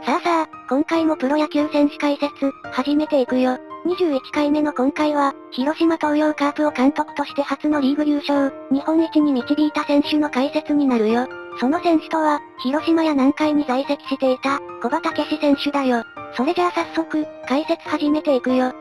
さあ、今回もプロ野球選手解説、始めていくよ。21回目の今回は、広島東洋カープを監督として初のリーグ優勝、日本一に導いた選手の解説になるよ。その選手とは、広島や南海に在籍していた、小葉武史選手だよ。それじゃあ早速、解説始めていくよ。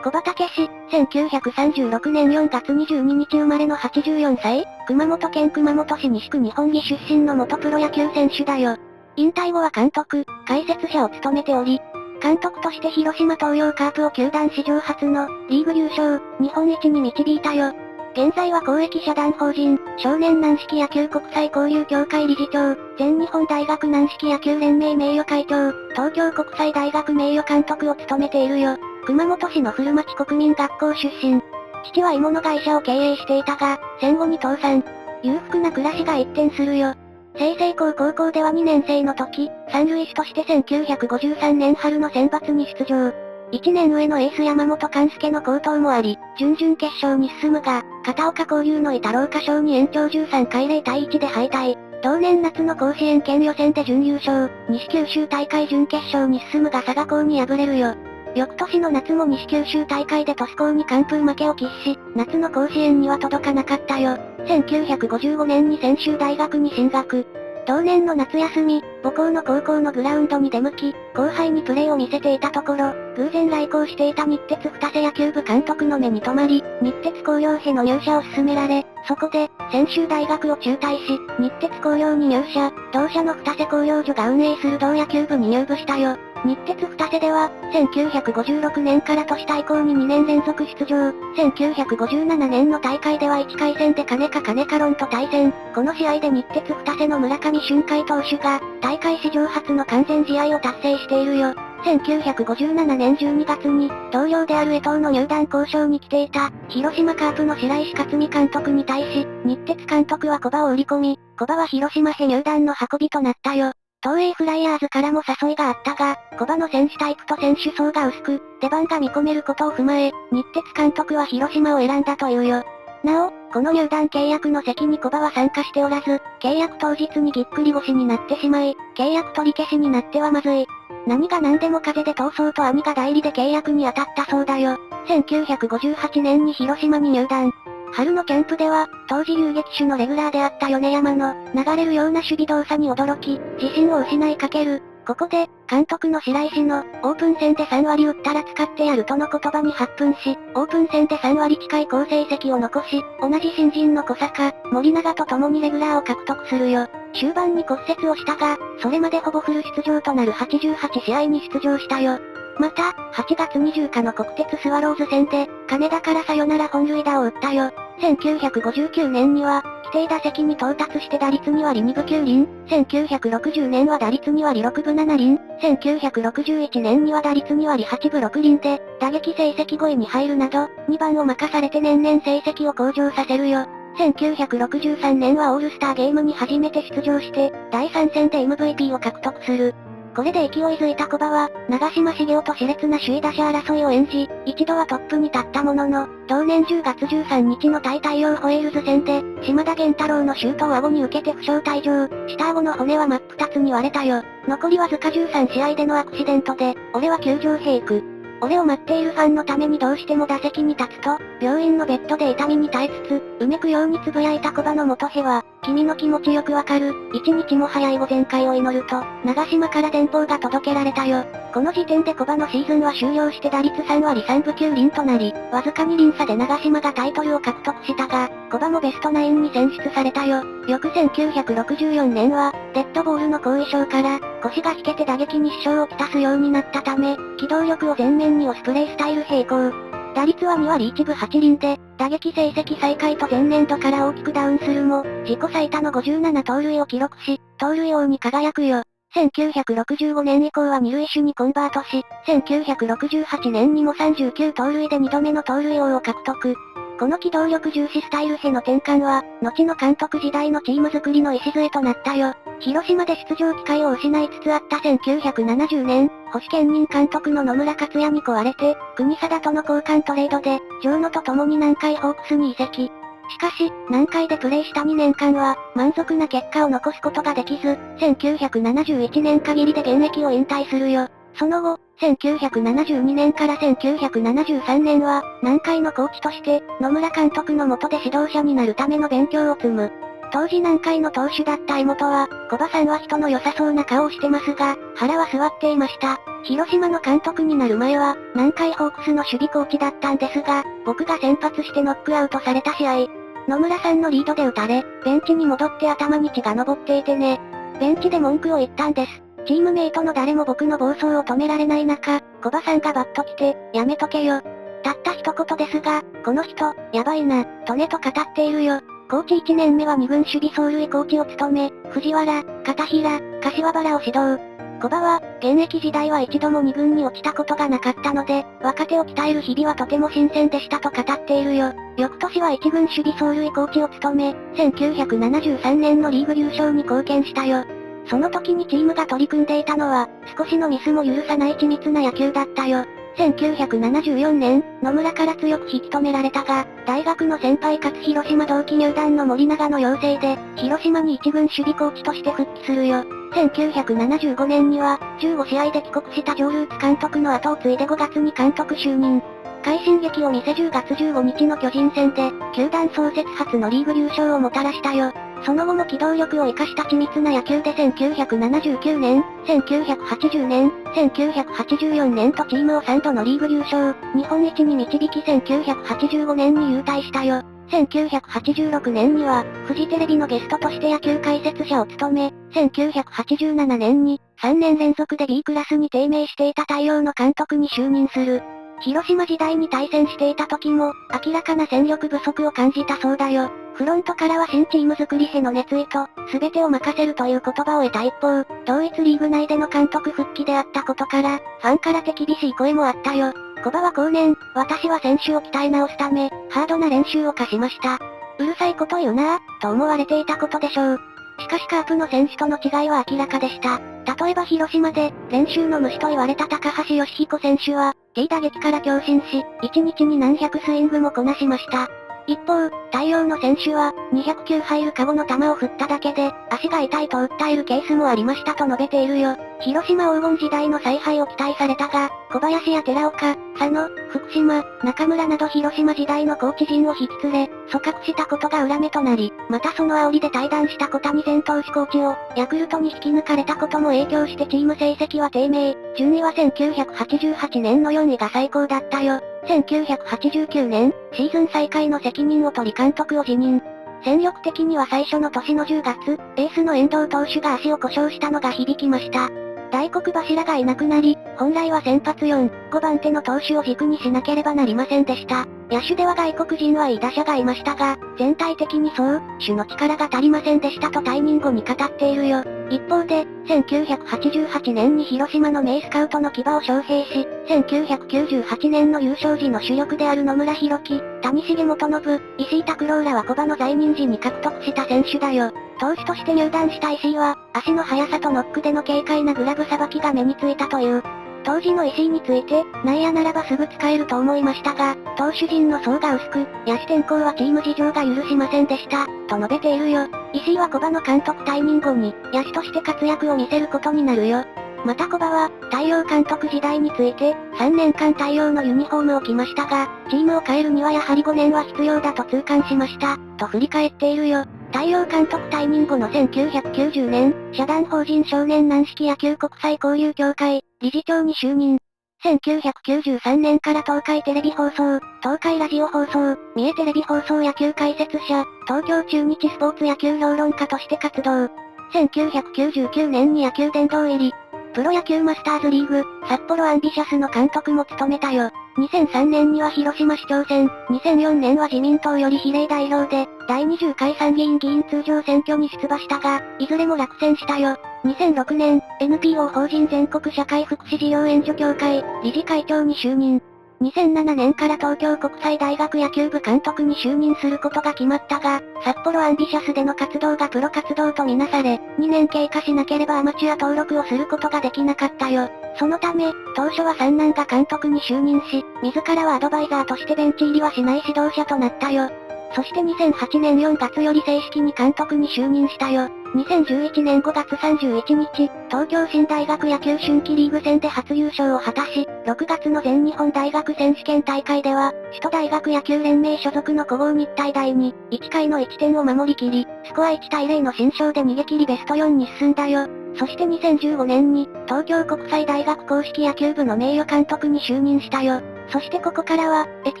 小葉武史、1936年4月22日生まれの84歳、熊本県熊本市西区日本木出身の元プロ野球選手だよ。引退後は監督、解説者を務めており、監督として広島東洋カープを球団史上初のリーグ優勝、日本一に導いたよ。現在は公益社団法人、少年軟式野球国際交流協会理事長、全日本大学軟式野球連盟名誉会長、東京国際大学名誉監督を務めているよ。熊本市の古町国民学校出身。父は鋳物会社を経営していたが、戦後に倒産。裕福な暮らしが一変するよ。済々黌高校では2年生の時、三塁手として1953年春の選抜に出場。1年上のエース山本勘介の好投もあり、準々決勝に進むが、片岡交流の板廊下賞に延長13回0対1で敗退。同年夏の甲子園県予選で準優勝、西九州大会準決勝に進むが佐賀校に敗れるよ。翌年の夏も西九州大会で鳥栖校に完封負けを喫し、夏の甲子園には届かなかったよ。1955年に専修大学に進学。同年の夏休み、母校の高校のグラウンドに出向き、後輩にプレーを見せていたところ、偶然来校していた日鉄二瀬野球部監督の目に留まり、日鉄工業への入社を勧められ、そこで、専修大学を中退し、日鉄工業に入社、同社の二瀬工業所が運営する同野球部に入部したよ。日鉄二瀬では、1956年から都市対抗に2年連続出場。1957年の大会では1回戦で金か論と対戦。この試合で日鉄二瀬の村上俊海投手が、大会史上初の完全試合を達成しているよ。1957年12月に、同僚である江藤の入団交渉に来ていた、広島カープの白石克美監督に対し、日鉄監督は小葉を売り込み、小葉は広島へ入団の運びとなったよ。東映フライヤーズからも誘いがあったが、小葉の選手タイプと選手層が薄く、出番が見込めることを踏まえ、日鉄監督は広島を選んだというよ。なお、この入団契約の席に小葉は参加しておらず、契約当日にぎっくり腰になってしまい、契約取り消しになってはまずい。何が何でも風で逃走と兄が代理で契約に当たったそうだよ。1958年に広島に入団。春のキャンプでは、当時遊撃手のレギュラーであった米山の、流れるような守備動作に驚き、自信を失いかける。ここで、監督の白石の、オープン戦で3割打ったら使ってやるとの言葉に発奮し、オープン戦で3割近い好成績を残し、同じ新人の小坂、森永と共にレギュラーを獲得するよ。終盤に骨折をしたが、それまでほぼフル出場となる88試合に出場したよ。また、8月20日の国鉄スワローズ戦で、金田からサヨナラ本塁打を打ったよ。1959年には、規定打席に到達して打率2割2分9厘。1960年は打率2割6分7厘。1961年には打率2割8分6厘で、打撃成績5位に入るなど、2番を任されて年々成績を向上させるよ。1963年はオールスターゲームに初めて出場して、第3戦で MVP を獲得する。これで勢いづいた小葉は、長嶋茂雄と熾烈な首位打者争いを演じ、一度はトップに立ったものの、同年10月13日の対太陽ホエールズ戦で、島田源太郎のシュートを顎に受けて負傷退場、した顎の骨は真っ二つに割れたよ。残りわずか13試合でのアクシデントで、俺は球場へ行く。俺を待っているファンのためにどうしても打席に立つと、病院のベッドで痛みに耐えつつ、うめくように呟いた小葉の元へは、君の気持ちよくわかる、一日も早いご全快を祈ると、長島から電報が届けられたよ。この時点で小葉のシーズンは終了して打率3割3分9厘となり、わずか2厘差で長島がタイトルを獲得したが、小葉もベストナインに選出されたよ。翌1964年は、デッドボールの後遺症から、腰が引けて打撃に支障をきたすようになったため、機動力を前面に押すプレイスタイル並行。打率は2割1分8厘で、打撃成績最下位と前年度から大きくダウンするも、自己最多の57盗塁を記録し、盗塁王に輝くよ。1965年以降は二塁手にコンバートし、1968年にも39盗塁で2度目の盗塁王を獲得。この機動力重視スタイルへの転換は、後の監督時代のチーム作りの礎となったよ。広島で出場機会を失いつつあった1970年、星兼任監督の野村克也に壊れて、国定との交換トレードで、城野と共に南海ホークスに移籍。しかし、南海でプレイした2年間は、満足な結果を残すことができず、1971年限りで現役を引退するよ。その後、1972年から1973年は、南海のコーチとして、野村監督の下で指導者になるための勉強を積む。当時南海の投手だった江本は、小葉さんは人の良さそうな顔をしてますが、腹は座っていました。広島の監督になる前は、南海ホークスの守備コーチだったんですが、僕が先発してノックアウトされた試合、野村さんのリードで打たれ、ベンチに戻って頭に血が昇っていてね。ベンチで文句を言ったんです。チームメイトの誰も僕の暴走を止められない中、小葉さんがバッと来て、やめとけよ。たった一言ですが、この人、やばいな、とねと語っているよ。コーチ1年目は2軍守備走塁コーチを務め、藤原、片平、柏原を指導。小葉は、現役時代は一度も2軍に落ちたことがなかったので、若手を鍛える日々はとても新鮮でしたと語っているよ。翌年は1軍守備走塁コーチを務め、1973年のリーグ優勝に貢献したよ。その時にチームが取り組んでいたのは、少しのミスも許さない緻密な野球だったよ。1974年、野村から強く引き止められたが、大学の先輩かつ広島同期入団の森永の要請で、広島に一軍守備コーチとして復帰するよ。1975年には、15試合で帰国したジョールーツ監督の後を継いで5月に監督就任。快進撃を見せ10月15日の巨人戦で、球団創設初のリーグ優勝をもたらしたよ。その後も機動力を生かした緻密な野球で1979年、1980年、1984年とチームを3度のリーグ優勝、日本一に導き1985年に勇退したよ。1986年には、フジテレビのゲストとして野球解説者を務め、1987年に、3年連続で B クラスに低迷していた太陽の監督に就任する。広島時代に対戦していた時も、明らかな戦力不足を感じたそうだよ。フロントからは新チーム作りへの熱意と、全てを任せるという言葉を得た一方、同一リーグ内での監督復帰であったことから、ファンから手厳しい声もあったよ。小葉は後年、私は選手を鍛え直すため、ハードな練習を課しました。うるさいこと言うなぁ、と思われていたことでしょう。しかしカープの選手との違いは明らかでした。例えば広島で、練習の虫と言われた高橋義彦選手は、T 打撃から強振し、1日に何百スイングもこなしました。一方、太陽の選手は、200球入るカゴの球を振っただけで、足が痛いと訴えるケースもありましたと述べているよ。広島黄金時代の采配を期待されたが、小林や寺岡、佐野、福島、中村など広島時代のコーチ陣を引き連れ、組閣したことが裏目となり、またその煽りで退団した小谷前投手コーチを、ヤクルトに引き抜かれたことも影響してチーム成績は低迷。順位は1988年の4位が最高だったよ。1989年、シーズン再開の責任を取り監督を辞任。戦力的には最初の年の10月、エースの遠藤投手が足を故障したのが響きました。大黒柱がいなくなり、本来は先発4、5番手の投手を軸にしなければなりませんでした。野手では外国人はいい打者がいましたが、全体的にそう、手の力が足りませんでしたと退任後に語っているよ。一方で、1988年に広島の名スカウトの牙を招聘し、1998年の優勝時の主力である野村弘樹、谷重元信、石井拓郎らは小葉の在任時に獲得した選手だよ。投手として入団した石井は、足の速さとノックでの軽快なグラブさばきが目についたという。当時の石井について、内野ならばすぐ使えると思いましたが、投手陣の層が薄く、野手転向はチーム事情が許しませんでした、と述べているよ。石井は小葉の監督退任後に、野手として活躍を見せることになるよ。また小葉は、太陽監督時代について、3年間太陽のユニフォームを着ましたが、チームを変えるにはやはり5年は必要だと痛感しました、と振り返っているよ。太陽監督退任後の1990年、社団法人少年軟式野球国際交流協会、理事長に就任。1993年から東海テレビ放送、東海ラジオ放送、三重テレビ放送野球解説者、東京中日スポーツ野球評論家として活動。1999年に野球殿堂入り。プロ野球マスターズリーグ、札幌アンビシャスの監督も務めたよ。2003年には広島市長選、2004年は自民党より比例代表で、第20回参議院議員通常選挙に出馬したが、いずれも落選したよ。2006年、NPO 法人全国社会福祉事業援助協会、理事会長に就任。2007年から東京国際大学野球部監督に就任することが決まったが、札幌アンビシャスでの活動がプロ活動とみなされ、2年経過しなければアマチュア登録をすることができなかったよ。そのため、当初は三男が監督に就任し、自らはアドバイザーとしてベンチ入りはしない指導者となったよ。そして2008年4月より正式に監督に就任したよ。2011年5月31日、東京新大学野球春季リーグ戦で初優勝を果たし、6月の全日本大学選手権大会では、首都大学野球連盟所属の古豪日体大に、1回の1点を守りきり、スコア1対0の新勝で逃げ切りベスト4に進んだよ。そして2015年に、東京国際大学硬式野球部の名誉監督に就任したよ。そしてここからは、エピ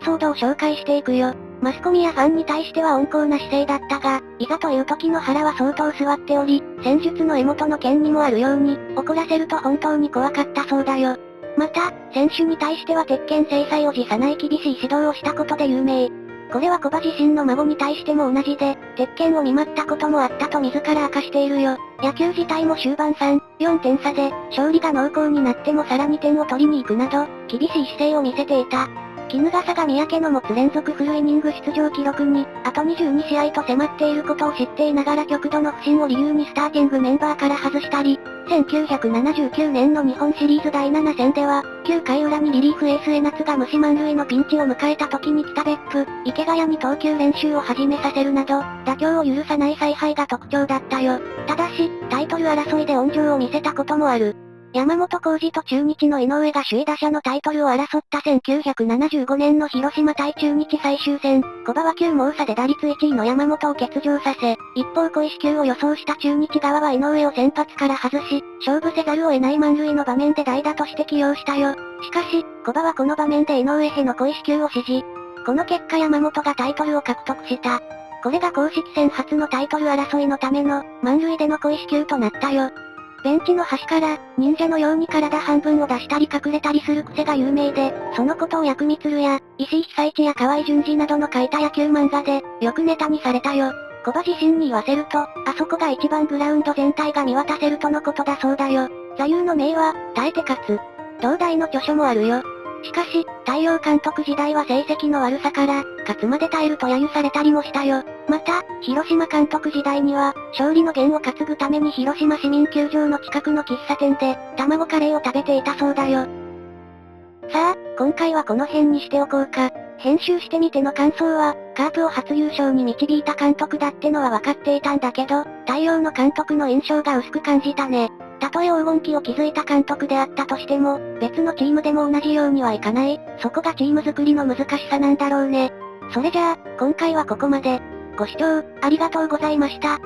ソードを紹介していくよ。マスコミやファンに対しては温厚な姿勢だったが、いざという時の腹は相当座っており、戦術の江本の剣にもあるように、怒らせると本当に怖かったそうだよ。また、選手に対しては鉄拳制裁を辞さない厳しい指導をしたことで有名。これは古葉自身の孫に対しても同じで、鉄拳を見舞ったこともあったと自ら明かしているよ。野球自体も終盤3、4点差で、勝利が濃厚になってもさらに点を取りに行くなど、厳しい姿勢を見せていた。衣笠が三宅の持つ連続フルイニング出場記録に、あと22試合と迫っていることを知っていながら極度の不振を理由にスターティングメンバーから外したり、1979年の日本シリーズ第7戦では、9回裏にリリーフエース江夏が無視満塁のピンチを迎えた時に北別府、池谷に投球練習を始めさせるなど、妥協を許さない采配が特徴だったよ。ただし、タイトル争いで温情を見せたこともある。山本浩二と中日の井上が首位打者のタイトルを争った1975年の広島対中日最終戦、古葉は9毛差で打率1位の山本を欠場させ、一方小石球を予想した中日側は井上を先発から外し、勝負せざるを得ない満塁の場面で代打として起用したよ。しかし、古葉はこの場面で井上への小石球を指示。この結果山本がタイトルを獲得した。これが公式戦初のタイトル争いのための、満塁での小石球となったよ。ベンチの端から、忍者のように体半分を出したり隠れたりする癖が有名で、そのことを薬味鶴や、石井久一や河合淳二などの書いた野球漫画で、よくネタにされたよ。古葉自身に言わせると、あそこが一番グラウンド全体が見渡せるとのことだそうだよ。座右の銘は、耐えて勝つ。同大の著書もあるよ。しかし、太陽監督時代は成績の悪さから、勝つまで耐えると揶揄されたりもしたよ。また、広島監督時代には、勝利の弦を担ぐために広島市民球場の近くの喫茶店で、卵カレーを食べていたそうだよ。さあ、今回はこの辺にしておこうか。編集してみての感想は、カープを初優勝に導いた監督だってのは分かっていたんだけど、太陽の監督の印象が薄く感じたね。たとえ黄金期を築いた監督であったとしても、別のチームでも同じようにはいかない。そこがチーム作りの難しさなんだろうね。それじゃあ、今回はここまで。ご視聴、ありがとうございました。